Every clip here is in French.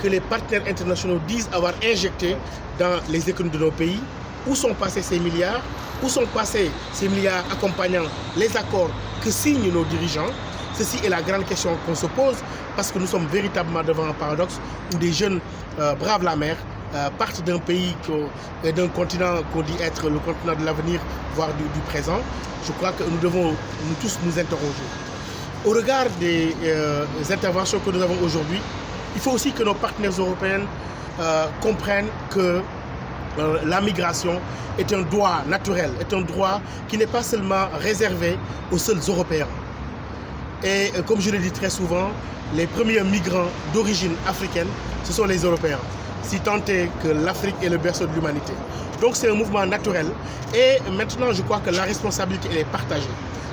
que les partenaires internationaux disent avoir injecté dans les économies de nos pays. Où sont passés ces milliards? Où sont passés ces milliards accompagnant les accords que signent nos dirigeants? Ceci est la grande question qu'on se pose parce que nous sommes véritablement devant un paradoxe où des jeunes bravent la mer, partent d'un pays et d'un continent qu'on dit être le continent de l'avenir, voire du présent. Je crois que nous devons nous tous nous interroger. Au regard des interventions que nous avons aujourd'hui, il faut aussi que nos partenaires européens comprennent que la migration est un droit naturel, est un droit qui n'est pas seulement réservé aux seuls Européens. Et comme je le dis très souvent, les premiers migrants d'origine africaine, ce sont les Européens, si tant est que l'Afrique est le berceau de l'humanité. Donc c'est un mouvement naturel et maintenant je crois que la responsabilité elle est partagée.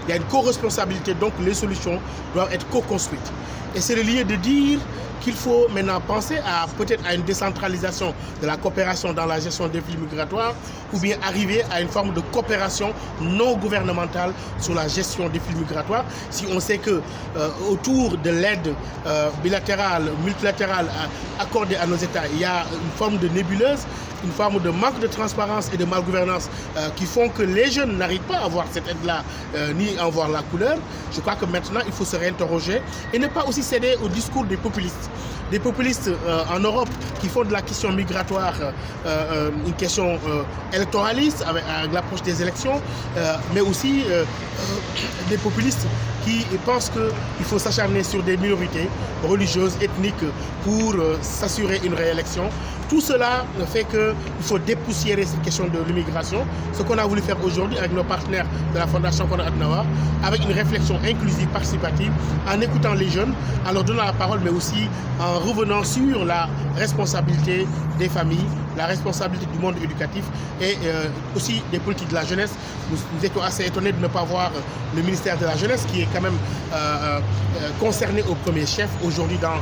Il y a une co-responsabilité, donc les solutions doivent être co-construites. Et c'est le lieu de dire qu'il faut maintenant penser à peut-être à une décentralisation de la coopération dans la gestion des flux migratoires ou bien arriver à une forme de coopération non gouvernementale sur la gestion des flux migratoires. Si on sait que autour de l'aide bilatérale, multilatérale accordée à nos États, il y a une forme de nébuleuse, une forme de manque de transparence et de malgouvernance qui font que les jeunes n'arrivent pas à voir cette aide-là ni à en voir la couleur. Je crois que maintenant il faut se réinterroger et ne pas aussi céder au discours des populistes. Des populistes en Europe qui font de la question migratoire une question électoraliste avec l'approche des élections, mais aussi des populistes qui pensent qu'il faut s'acharner sur des minorités religieuses, ethniques pour s'assurer une réélection. Tout cela fait qu'il faut dépoussiérer cette question de l'immigration, ce qu'on a voulu faire aujourd'hui avec nos partenaires de la Fondation Konrad Adenauer, avec une réflexion inclusive, participative, en écoutant les jeunes, en leur donnant la parole, mais aussi en revenant sur la responsabilité des familles, la responsabilité du monde éducatif et aussi des politiques de la jeunesse. Nous étions assez étonnés de ne pas voir le ministère de la Jeunesse qui est quand même concerné au premier chef aujourd'hui dans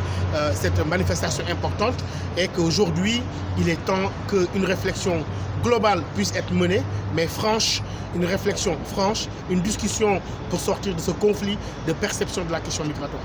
cette manifestation importante et qu'aujourd'hui il est temps qu'une réflexion globale puisse être menée, mais franche, une réflexion franche, une discussion pour sortir de ce conflit de perception de la question migratoire.